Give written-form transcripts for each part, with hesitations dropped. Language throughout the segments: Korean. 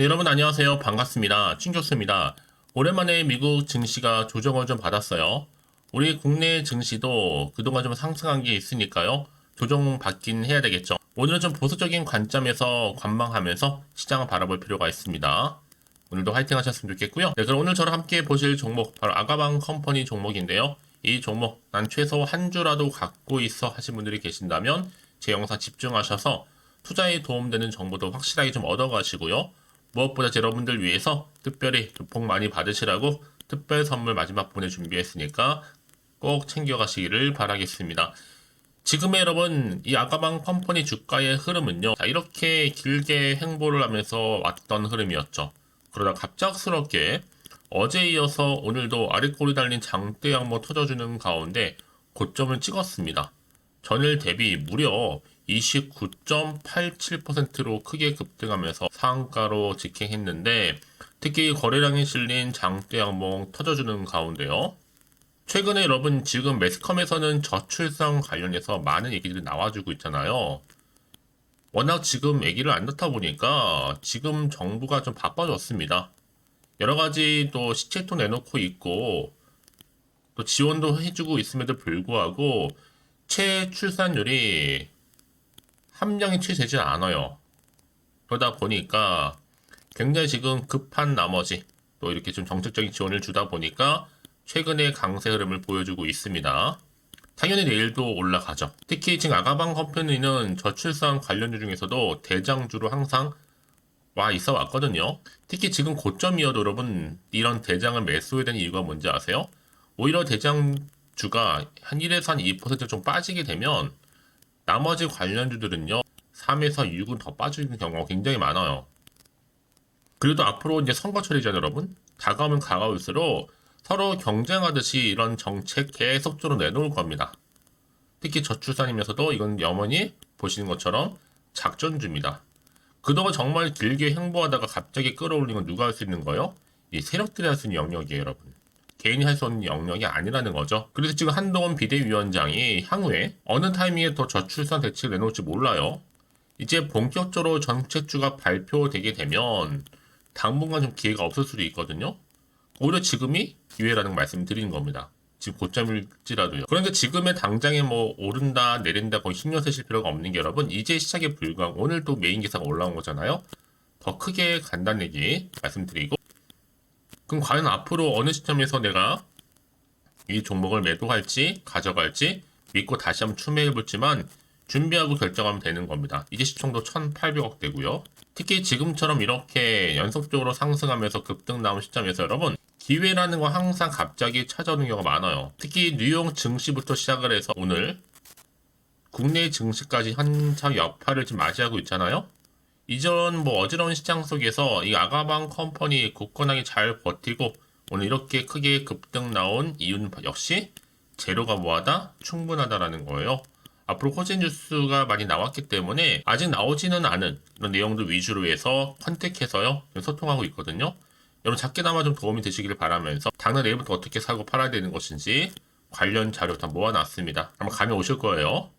네, 여러분 안녕하세요. 반갑습니다. 친교수입니다. 오랜만에 미국 증시가 조정을 좀 받았어요. 우리 국내 증시도 그동안 좀 상승한 게 있으니까요. 조정 받긴 해야 되겠죠. 오늘은 좀 보수적인 관점에서 관망하면서 시장을 바라볼 필요가 있습니다. 오늘도 화이팅 하셨으면 좋겠고요. 네, 그럼 오늘 저랑 함께 보실 종목 바로 아가방 컴퍼니 종목인데요. 이 종목 난 최소 한 주라도 갖고 있어 하신 분들이 계신다면 제 영상 집중하셔서 투자에 도움되는 정보도 확실하게 좀 얻어가시고요. 무엇보다 여러분들 위해서 특별히 복 많이 받으시라고 특별 선물 마지막 분에 준비했으니까 꼭 챙겨가시기를 바라겠습니다. 지금의 여러분 이 아가방 컴퍼니 주가의 흐름은요. 자, 이렇게 길게 횡보를 하면서 왔던 흐름이었죠. 그러다 갑작스럽게 어제 이어서 오늘도 아랫골이 달린 장대 양모 터져주는 가운데 고점을 찍었습니다. 전일 대비 무려 29.87%로 크게 급등하면서 상한가로 직행했는데 특히 거래량이 실린 장대 양봉 터져주는 가운데요. 최근에 여러분 지금 매스컴에서는 저출산 관련해서 많은 얘기들이 나와주고 있잖아요. 워낙 지금 얘기를 안 넣다 보니까 지금 정부가 좀 바빠졌습니다. 여러 가지 또 시책도 내놓고 있고 또 지원도 해주고 있음에도 불구하고 채출산율이 함량이 취되지 않아요. 그러다 보니까 굉장히 지금 급한 나머지 또 이렇게 좀 정책적인 지원을 주다 보니까 최근의 강세 흐름을 보여주고 있습니다. 당연히 내일도 올라가죠. 특히 지금 아가방 컴퍼니는 저출산 관련주 중에서도 대장주로 항상 와 있어 왔거든요. 특히 지금 고점이어도 여러분 이런 대장을 매수해야 되는 이유가 뭔지 아세요? 오히려 대장주가 한 1에서 한 2%좀 빠지게 되면 나머지 관련주들은요, 3에서 6은 더 빠지는 경우가 굉장히 많아요. 그래도 앞으로 이제 선거철이잖아요, 여러분. 다가오면 다가올수록 서로 경쟁하듯이 이런 정책 계속적으로 내놓을 겁니다. 특히 저출산이면서도 이건 영원히 보시는 것처럼 작전주입니다. 그동안 정말 길게 행보하다가 갑자기 끌어올리는 건 누가 할 수 있는 거예요? 이 세력들이 할 수 있는 영역이에요, 여러분. 개인이 할 수 없는 영역이 아니라는 거죠. 그래서 지금 한동훈 비대위원장이 향후에 어느 타이밍에 더 저출산 대책을 내놓을지 몰라요. 이제 본격적으로 정책주가 발표되게 되면 당분간 좀 기회가 없을 수도 있거든요. 오히려 지금이 기회라는 말씀을 드리는 겁니다. 지금 고점일지라도요. 그러니까 지금의 당장에 뭐 오른다 내린다 거의 신경 쓰실 필요가 없는 게 여러분 이제 시작에 불과한 오늘 또 메인 기사가 올라온 거잖아요. 더 크게 간단히 얘기 말씀드리고 그럼 과연 앞으로 어느 시점에서 내가 이 종목을 매도할지 가져갈지 믿고 다시 한번 추매해볼지만 준비하고 결정하면 되는 겁니다. 이제 시총도 1,800억 되고요. 특히 지금처럼 이렇게 연속적으로 상승하면서 급등 나온 시점에서 여러분 기회라는 건 항상 갑자기 찾아오는 경우가 많아요. 특히 뉴욕 증시부터 시작을 해서 오늘 국내 증시까지 한창 여파를 지금 맞이하고 있잖아요. 이전 뭐 어지러운 시장 속에서 이 아가방 컴퍼니 굳건하게 잘 버티고 오늘 이렇게 크게 급등 나온 이유는 역시 재료가 뭐하다? 충분하다라는 거예요. 앞으로 호재 뉴스가 많이 나왔기 때문에 아직 나오지는 않은 이런 내용들 위주로 해서 컨택해서요 소통하고 있거든요. 여러분 작게나마 좀 도움이 되시길 바라면서 당장 내일부터 어떻게 사고 팔아야 되는 것인지 관련 자료 다 모아놨습니다. 아마 감이 오실 거예요.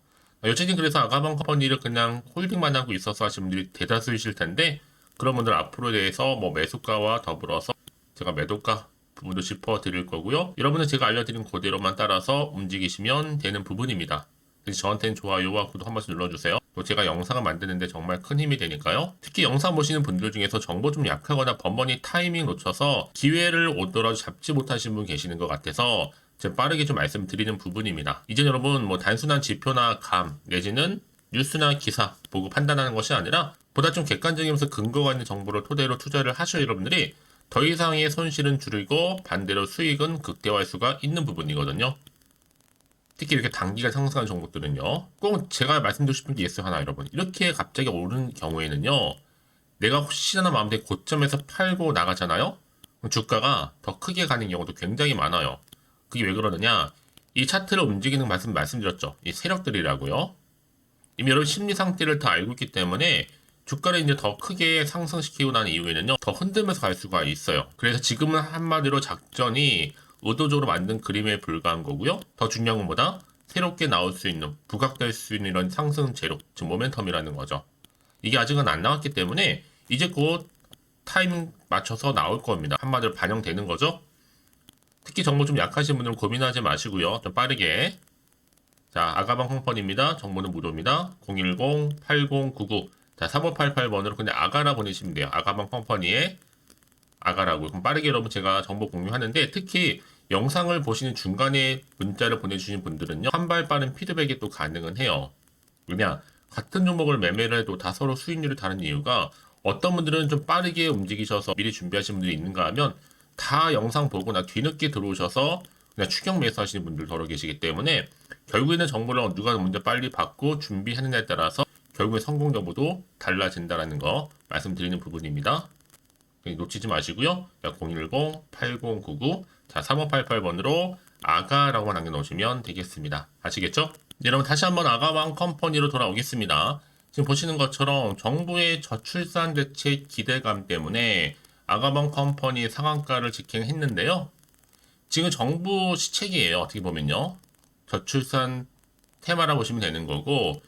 여전히 그래서 아가방 컴퍼니를 그냥 홀딩만 하고 있어서 하시는 분들이 대다수이실 텐데 그런 분들 앞으로 대해서 뭐 매수가와 더불어서 제가 매도가 부분도 짚어드릴 거고요. 여러분은 제가 알려드린 그대로만 따라서 움직이시면 되는 부분입니다. 그래서 저한테는 좋아요와 구독 한 번씩 눌러주세요. 또 제가 영상을 만드는데 정말 큰 힘이 되니까요. 특히 영상 보시는 분들 중에서 정보 좀 약하거나 번번이 타이밍 놓쳐서 기회를 오더라도 잡지 못하신 분 계시는 것 같아서 제가 빠르게 좀 말씀드리는 부분입니다. 이제 여러분 뭐 단순한 지표나 감 내지는 뉴스나 기사 보고 판단하는 것이 아니라 보다 좀 객관적이면서 근거가 있는 정보를 토대로 투자를 하셔야 여러분들이 더 이상의 손실은 줄이고 반대로 수익은 극대화할 수가 있는 부분이거든요. 특히 이렇게 단기간 상승한 종목들은요. 꼭 제가 말씀드리고 싶은 게 있어요. 하나 여러분. 이렇게 갑자기 오른 경우에는요. 내가 혹시나 마음대로 고점에서 팔고 나가잖아요. 그럼 주가가 더 크게 가는 경우도 굉장히 많아요. 그게 왜 그러느냐. 이 차트를 움직이는 말씀드렸죠. 이 세력들이라고요. 이미 여러분 심리 상태를 다 알고 있기 때문에 주가를 이제 더 크게 상승시키고 난 이후에는요. 더 흔들면서 갈 수가 있어요. 그래서 지금은 한마디로 작전이 의도적으로 만든 그림에 불과한 거고요. 더 중요한 건 뭐다? 새롭게 나올 수 있는, 부각될 수 있는 이런 상승 재료, 즉 모멘텀이라는 거죠. 이게 아직은 안 나왔기 때문에 이제 곧 타이밍 맞춰서 나올 겁니다. 한마디로 반영되는 거죠. 특히 정보 좀 약하신 분들은 고민하지 마시고요. 좀 빠르게. 자, 아가방 컴퍼니입니다. 정보는 무료입니다. 010-8099. 자, 3588번으로 그냥 아가라 보내시면 돼요. 아가방 컴퍼니에 아가라고. 그럼 빠르게 여러분 제가 정보 공유하는데 특히 영상을 보시는 중간에 문자를 보내주신 분들은요. 한 발 빠른 피드백이 또 가능은 해요. 왜냐? 같은 종목을 매매를 해도 다 서로 수익률이 다른 이유가 어떤 분들은 좀 빠르게 움직이셔서 미리 준비하신 분들이 있는가 하면 다 영상 보거나 뒤늦게 들어오셔서 그냥 추격 매수하시는 분들 더러 계시기 때문에 결국에는 정보를 누가 먼저 빨리 받고 준비하느냐에 따라서 결국에 성공 여부도 달라진다는 거 말씀드리는 부분입니다. 놓치지 마시고요. 010-8099 자, 3588번으로 아가라고 남겨놓으시면 되겠습니다. 아시겠죠? 네, 여러분 다시 한번 아가방 컴퍼니로 돌아오겠습니다. 지금 보시는 것처럼 정부의 저출산 대책 기대감 때문에 아가방 컴퍼니 상한가를 직행했는데요. 지금 정부 시책이에요. 어떻게 보면요. 저출산 테마라고 보시면 되는 거고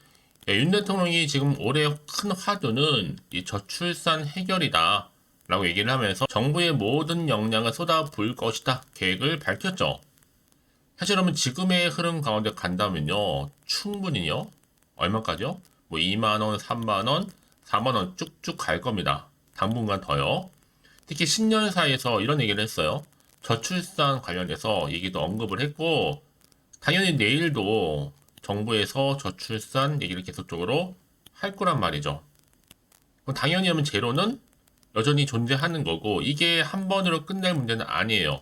윤 대통령이 지금 올해 큰 화두는 이 저출산 해결이다 라고 얘기를 하면서 정부의 모든 역량을 쏟아부을 것이다 계획을 밝혔죠. 사실 여러분 지금의 흐름 가운데 간다면요 충분히요 얼마까지요? 뭐 2만원, 3만원, 4만원 쭉쭉 갈 겁니다. 당분간 더요. 특히 신년사에서 이런 얘기를 했어요. 저출산 관련해서 얘기도 언급을 했고 당연히 내일도 정부에서 저출산 얘기를 계속적으로 할 거란 말이죠. 그럼 당연히 하면 제로는 여전히 존재하는 거고 이게 한 번으로 끝낼 문제는 아니에요.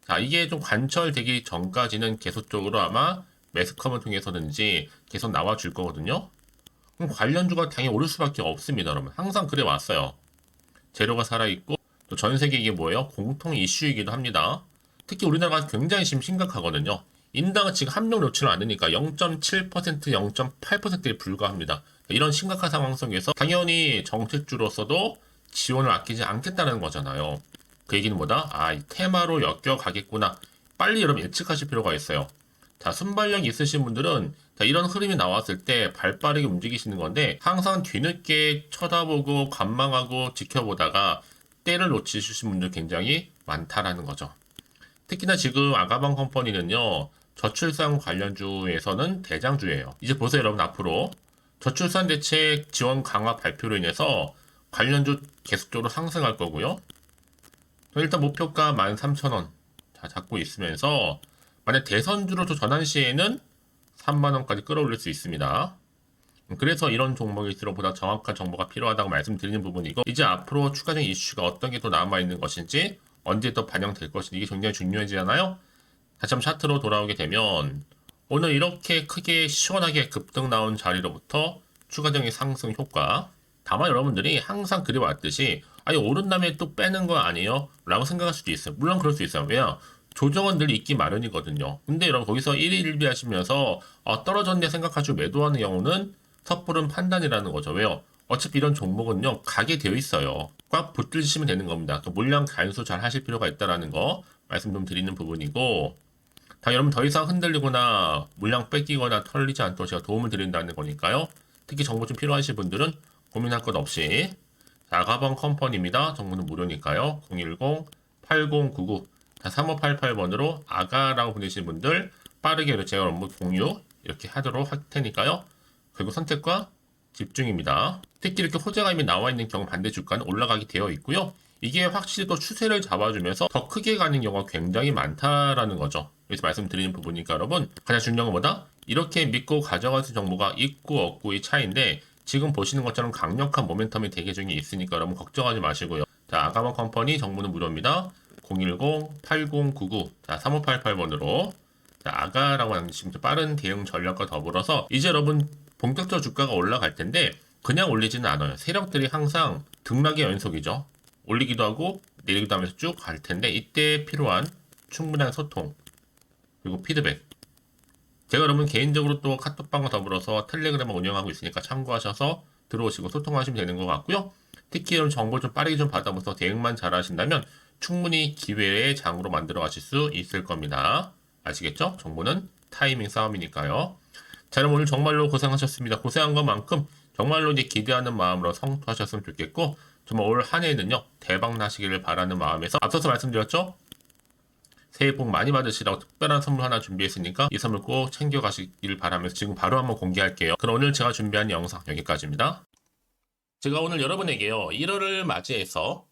자, 이게 좀 관철되기 전까지는 계속적으로 아마 매스컴을 통해서든지 계속 나와줄 거거든요. 그럼 관련주가 당연히 오를 수밖에 없습니다, 여러분. 항상 그래 왔어요. 제로가 살아있고 또 전 세계 이게 뭐예요? 공통 이슈이기도 합니다. 특히 우리나라가 굉장히 지금 심각하거든요. 인당은 지금 한 명 놓지를 않으니까 0.7%, 0.8%에 불과합니다. 이런 심각한 상황 속에서 당연히 정책주로서도 지원을 아끼지 않겠다는 거잖아요. 그 얘기는 뭐다? 아, 이 테마로 엮여가겠구나. 빨리 여러분 예측하실 필요가 있어요. 자, 순발력 있으신 분들은 자, 이런 흐름이 나왔을 때 발빠르게 움직이시는 건데 항상 뒤늦게 쳐다보고 관망하고 지켜보다가 때를 놓치신 분들 굉장히 많다라는 거죠. 특히나 지금 아가방 컴퍼니는요. 저출산 관련주에서는 대장주예요. 이제 보세요 여러분 앞으로 저출산 대책 지원 강화 발표로 인해서 관련주 계속적으로 상승할 거고요. 일단 목표가 13,000원 잡고 있으면서 만약 대선주로 전환 시에는 3만원까지 끌어올릴 수 있습니다. 그래서 이런 종목일수록 보다 정확한 정보가 필요하다고 말씀드리는 부분이고 이제 앞으로 추가적인 이슈가 어떤 게 또 남아있는 것인지 언제 또 반영될 것인지 이게 굉장히 중요해지잖아요. 다시 한번 차트로 돌아오게 되면 오늘 이렇게 크게 시원하게 급등 나온 자리로부터 추가적인 상승 효과 다만 여러분들이 항상 그래왔듯이 아니 오른 다음에 또 빼는 거 아니에요? 라고 생각할 수도 있어요. 물론 그럴 수 있어요. 왜냐? 조정은 늘 있기 마련이거든요. 근데 여러분 거기서 1일 1비 하시면서 떨어졌네 생각하시고 매도하는 경우는 섣부른 판단이라는 거죠. 왜요? 어차피 이런 종목은요 가게 되어 있어요. 꽉 붙드시면 되는 겁니다. 또 물량 간수 잘 하실 필요가 있다라는 거 말씀 좀 드리는 부분이고 다 여러분 더 이상 흔들리거나 물량 뺏기거나 털리지 않도록 제가 도움을 드린다는 거니까요. 특히 정보 좀 필요하신 분들은 고민할 것 없이 아가방 컴퍼니입니다. 정보는 무료니까요. 010-8099 3588번으로 아가라고 보내시는 분들 빠르게 제가 업무 공유 이렇게 하도록 할 테니까요. 그리고 선택과 집중입니다. 특히 이렇게 호재감이 나와 있는 경우 반대 주가는 올라가게 되어 있고요. 이게 확실히 또 추세를 잡아주면서 더 크게 가는 경우가 굉장히 많다라는 거죠. 그래서 말씀드리는 부분이니까 여러분 가장 중요한 것보다 이렇게 믿고 가져갈 수 있는 정보가 있고 없고의 차이인데 지금 보시는 것처럼 강력한 모멘텀이 대기 중에 있으니까 여러분 걱정하지 마시고요. 자, 아가마 컴퍼니 정보는 무료입니다. 010-8099 자, 3588번으로 자, 아가라고 하는 지금 빠른 대응 전략과 더불어서 이제 여러분 본격적으로 주가가 올라갈 텐데 그냥 올리지는 않아요. 세력들이 항상 등락의 연속이죠. 올리기도 하고 내리기도 하면서 쭉 갈 텐데 이때 필요한 충분한 소통 그리고 피드백 제가 여러분 개인적으로 또 카톡방과 더불어서 텔레그램을 운영하고 있으니까 참고하셔서 들어오시고 소통하시면 되는 것 같고요. 특히 이런 정보를 좀 빠르게 좀 받아보면서 대응만 잘 하신다면 충분히 기회의 장으로 만들어 가실 수 있을 겁니다. 아시겠죠? 정보는 타이밍 싸움이니까요. 자, 여러분 오늘 정말로 고생하셨습니다. 고생한 것만큼 정말로 이제 기대하는 마음으로 성투하셨으면 좋겠고 정말 올 한 해는요 대박 나시기를 바라는 마음에서 앞서서 말씀드렸죠. 새해 복 많이 받으시라고 특별한 선물 하나 준비했으니까 이 선물 꼭 챙겨가시길 바라면서 지금 바로 한번 공개할게요. 그럼 오늘 제가 준비한 영상 여기까지입니다. 제가 오늘 여러분에게요 1월을 맞이해서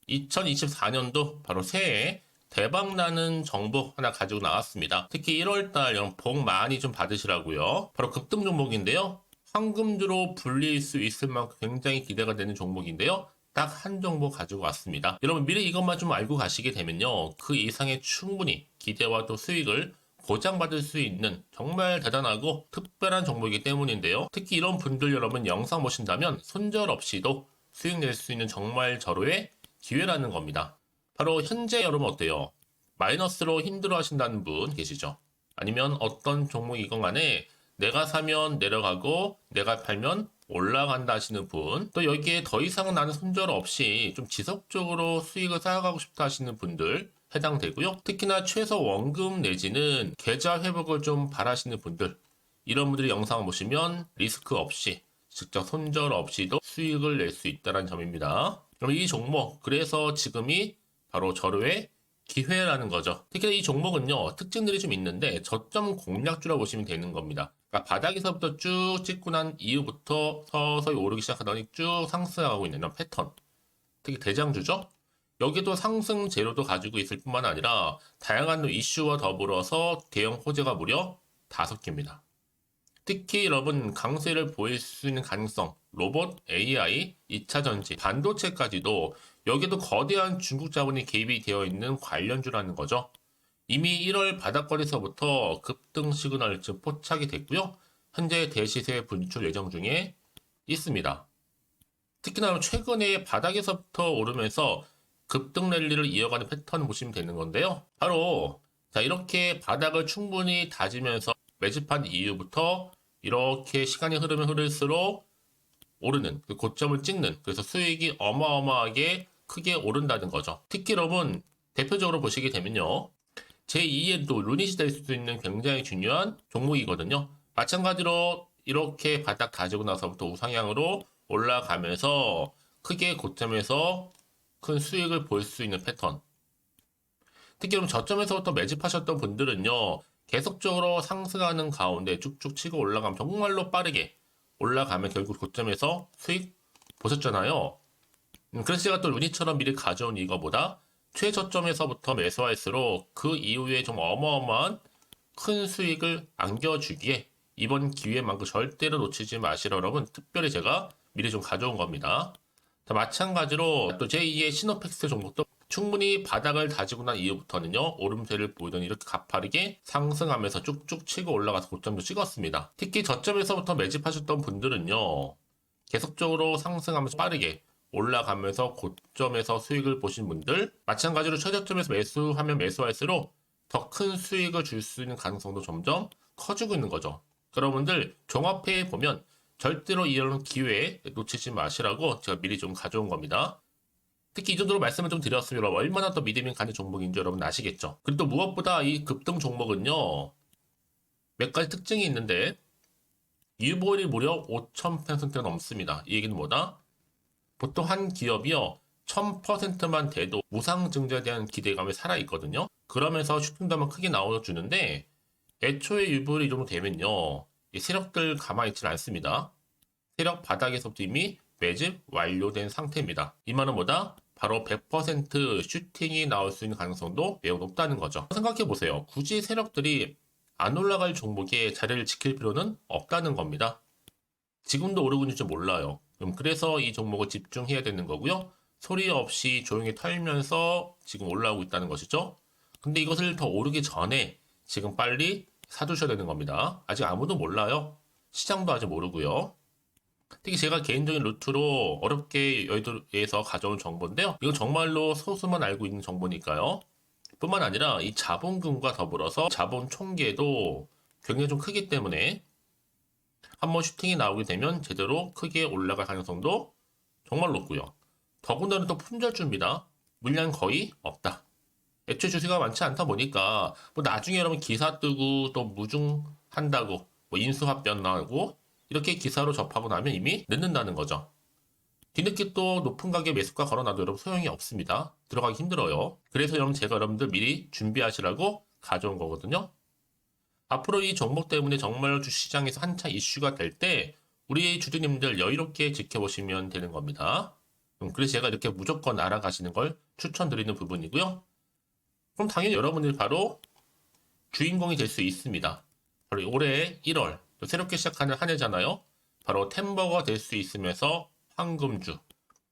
2024년도 바로 새해에 대박나는 정보 하나 가지고 나왔습니다. 특히 1월달 여러분 복 많이 좀 받으시라고요. 바로 급등 종목인데요. 황금주로 불릴 수 있을 만큼 굉장히 기대가 되는 종목인데요. 딱 한 종목 가지고 왔습니다. 여러분 미리 이것만 좀 알고 가시게 되면요. 그 이상의 충분히 기대와 또 수익을 보장받을 수 있는 정말 대단하고 특별한 종목이기 때문인데요. 특히 이런 분들 여러분 영상 보신다면 손절없이도 수익 낼 수 있는 정말 절호의 기회라는 겁니다. 바로 현재 여러분 어때요? 마이너스로 힘들어 하신다는 분 계시죠? 아니면 어떤 종목이건 간에 내가 사면 내려가고 내가 팔면 올라간다 하시는 분, 또 여기에 더 이상 나는 손절 없이 좀 지속적으로 수익을 쌓아가고 싶다 하시는 분들 해당되고요. 특히나 최소 원금 내지는 계좌 회복을 좀 바라시는 분들, 이런 분들이 영상을 보시면 리스크 없이 직접 손절 없이도 수익을 낼 수 있다는 점입니다. 그럼 이 종목, 그래서 지금이 바로 절호의 기회라는 거죠. 특히 이 종목은요, 특징들이 좀 있는데 저점 공략주라 보시면 되는 겁니다. 그러니까 바닥에서부터 쭉 찍고 난 이후부터 서서히 오르기 시작하더니 쭉 상승하고 있는 이런 패턴. 특히 대장주죠. 여기도 상승 재료도 가지고 있을 뿐만 아니라 다양한 이슈와 더불어서 대형 호재가 무려 5개입니다. 특히 여러분 강세를 보일 수 있는 가능성, 로봇, AI, 2차 전지, 반도체까지도 여기도 거대한 중국 자본이 개입이 되어 있는 관련주라는 거죠. 이미 1월 바닥거리서부터 급등 시그널 즉 포착이 됐고요. 현재 대시세 분출 예정 중에 있습니다. 특히나 최근에 바닥에서부터 오르면서 급등 랠리를 이어가는 패턴을 보시면 되는 건데요. 바로 자 이렇게 바닥을 충분히 다지면서 매집한 이후부터 이렇게 시간이 흐르면 흐를수록 오르는 그 고점을 찍는, 그래서 수익이 어마어마하게 크게 오른다는 거죠. 특히 여러분 대표적으로 보시게 되면요, 제2의 또 루닛이 될 수 있는 굉장히 중요한 종목이거든요. 마찬가지로 이렇게 바닥 다지고 나서부터 우상향으로 올라가면서 크게 고점에서 큰 수익을 볼 수 있는 패턴. 특히 그럼 저점에서부터 매집하셨던 분들은요, 계속적으로 상승하는 가운데 쭉쭉 치고 올라가면 정말로 빠르게 올라가면 결국 고점에서 수익 보셨잖아요. 그래서 제가 또 루니처럼 미리 가져온 이거보다 최저점에서부터 매수할수록 그 이후에 좀 어마어마한 큰 수익을 안겨주기에 이번 기회만큼 절대로 놓치지 마시라 여러분 특별히 제가 미리 좀 가져온 겁니다. 자, 마찬가지로 또 제2의 시노펙스 종목도 충분히 바닥을 다지고 난 이후부터는요 오름세를 보이더니 이렇게 가파르게 상승하면서 쭉쭉 치고 올라가서 고점도 찍었습니다. 특히 저점에서부터 매집하셨던 분들은요 계속적으로 상승하면서 빠르게 올라가면서 고점에서 수익을 보신 분들, 마찬가지로 최저점에서 매수하면 매수할수록 더 큰 수익을 줄 수 있는 가능성도 점점 커지고 있는 거죠. 여러분들 종합해 보면 절대로 이런 기회에 놓치지 마시라고 제가 미리 좀 가져온 겁니다. 특히 이 정도로 말씀을 좀 드렸으면 여러분 얼마나 더 믿음이 가는 종목인지 여러분 아시겠죠? 그리고 또 무엇보다 이 급등 종목은요 몇 가지 특징이 있는데 유보율이 무려 5000%가 넘습니다. 이 얘기는 뭐다? 보통 한 기업이요 1000%만 돼도 무상증자에 대한 기대감이 살아있거든요. 그러면서 슈팅도 한번 크게 나와주는데 애초에 유보율이 이 정도 되면요 이 세력들 가만히 있지는 않습니다. 세력 바닥에서부터 이미 매집 완료된 상태입니다. 이 말은 뭐다? 바로 100% 슈팅이 나올 수 있는 가능성도 매우 높다는 거죠. 생각해보세요. 굳이 세력들이 안 올라갈 종목에 자리를 지킬 필요는 없다는 겁니다. 지금도 오르고 있는지 몰라요. 그래서 이 종목을 집중해야 되는 거고요. 소리 없이 조용히 털면서 지금 올라오고 있다는 것이죠. 근데 이것을 더 오르기 전에 지금 빨리 사두셔야 되는 겁니다. 아직 아무도 몰라요. 시장도 아직 모르고요. 특히 제가 개인적인 루트로 어렵게 여의도에서 가져온 정보인데요. 이건 정말로 소수만 알고 있는 정보니까요. 뿐만 아니라 이 자본금과 더불어서 자본 총계도 굉장히 좀 크기 때문에 한번 슈팅이 나오게 되면 제대로 크게 올라갈 가능성도 정말 높고요. 더군다나 또 품절주입니다. 물량 거의 없다. 애초에 주식가 많지 않다 보니까 뭐 나중에 여러분 기사 뜨고 또 무중한다고 뭐 인수합병 나오고 이렇게 기사로 접하고 나면 이미 늦는다는 거죠. 뒤늦게 또 높은 가격 매수가 걸어놔도 여러분 소용이 없습니다. 들어가기 힘들어요. 그래서 여러분 제가 여러분들 미리 준비하시라고 가져온 거거든요. 앞으로 이 종목 때문에 정말 주시장에서 한창 이슈가 될 때 우리 주주님들 여유롭게 지켜보시면 되는 겁니다. 그래서 제가 이렇게 무조건 알아가시는 걸 추천드리는 부분이고요. 그럼 당연히 여러분들이 바로 주인공이 될 수 있습니다. 바로 올해 1월 또 새롭게 시작하는 한 해잖아요. 바로 템버가 될 수 있으면서 황금주,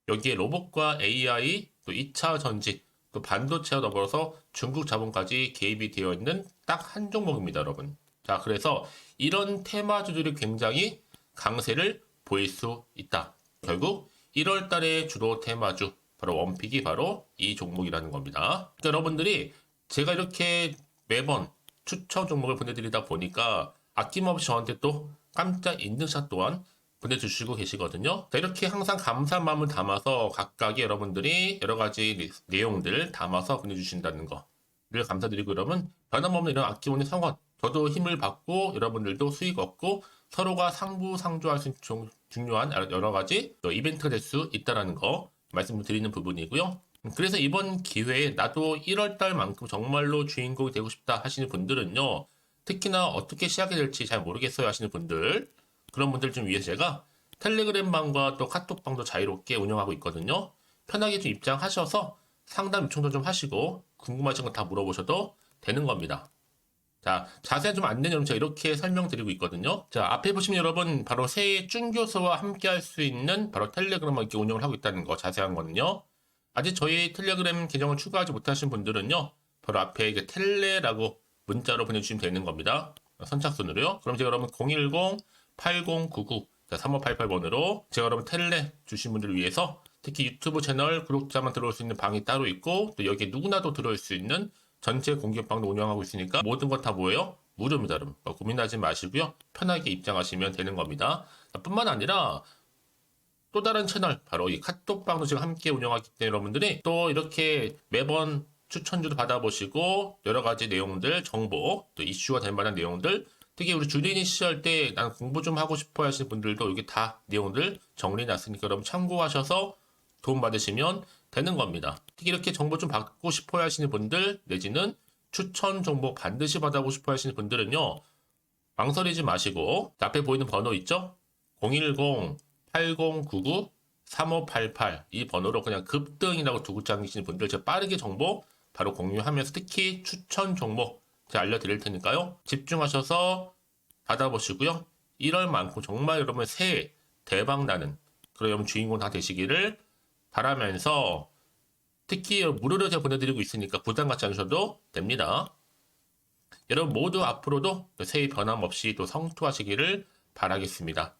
여기에 로봇과 AI, 또 2차 전지, 또 반도체와 더불어서 중국 자본까지 개입이 되어 있는 딱 한 종목입니다, 여러분. 자, 그래서 이런 테마주들이 굉장히 강세를 보일 수 있다. 결국 1월 달에 주로 테마주, 바로 원픽이 바로 이 종목이라는 겁니다. 그러니까 여러분들이 제가 이렇게 매번 추천 종목을 보내드리다 보니까 아낌없이 저한테 또 깜짝 인증샷 또한 보내주시고 계시거든요. 자, 이렇게 항상 감사한 마음을 담아서 각각의 여러분들이 여러 가지 내용들 담아서 보내주신다는 거를 감사드리고, 여러분 변함없는 이런 아낌없는 성원, 저도 힘을 받고 여러분들도 수익 얻고 서로가 상부상조할 수 있는 중요한 여러 가지 이벤트가 될 수 있다는 거 말씀드리는 부분이고요. 그래서 이번 기회에 나도 1월 달만큼 정말로 주인공이 되고 싶다 하시는 분들은요, 특히나 어떻게 시작이 될지 잘 모르겠어요 하시는 분들, 그런 분들 좀 위해서 제가 텔레그램 방과 또 카톡방도 자유롭게 운영하고 있거든요. 편하게 좀 입장하셔서 상담 요청도 좀 하시고 궁금하신 거 다 물어보셔도 되는 겁니다. 자, 자세한 좀 안내는 제가 이렇게 설명드리고 있거든요. 자, 앞에 보시면 여러분 바로 새해 쭌교수와 함께 할 수 있는 바로 텔레그램을 이렇게 운영을 하고 있다는 거, 자세한 거는요. 아직 저희 텔레그램 계정을 추가하지 못하신 분들은요, 바로 앞에 이게 텔레라고 문자로 보내주시면 되는 겁니다. 선착순으로요. 그럼 제가 여러분 010-8099-3588번으로 제가 여러분 텔레 주신 분들을 위해서 특히 유튜브 채널 구독자만 들어올 수 있는 방이 따로 있고, 또 여기에 누구나도 들어올 수 있는 전체 공개방도 운영하고 있으니까 모든 것 다 뭐예요? 무료입니다, 여러분. 고민하지 마시고요. 편하게 입장하시면 되는 겁니다. 뿐만 아니라 또 다른 채널, 바로 이 카톡방도 지금 함께 운영하기 때문에 여러분들이 또 이렇게 매번 추천주도 받아보시고 여러 가지 내용들, 정보, 또 이슈가 될 만한 내용들, 특히 우리 주린이 시절 때 난 공부 좀 하고 싶어 하시는 분들도 여기 다 내용들 정리해놨으니까 여러분 참고하셔서 도움 받으시면 되는 겁니다. 특히 이렇게 정보 좀 받고 싶어 하시는 분들, 내지는 추천 정보 반드시 받아보고 싶어 하시는 분들은요, 망설이지 마시고 앞에 보이는 번호 있죠? 010-8099-3588 이 번호로 그냥 급등이라고 두고 당기시는 분들 제가 빠르게 정보 바로 공유하면서 특히 추천 종목 제가 알려드릴 테니까요. 집중하셔서 받아보시고요. 1월만큼 정말 여러분 새해 대박나는 그런 여러분 주인공 다 되시기를 바라면서, 특히 무료로 제가 보내드리고 있으니까 부담 갖지 않으셔도 됩니다. 여러분 모두 앞으로도 새해 변함없이 또 성투하시기를 바라겠습니다.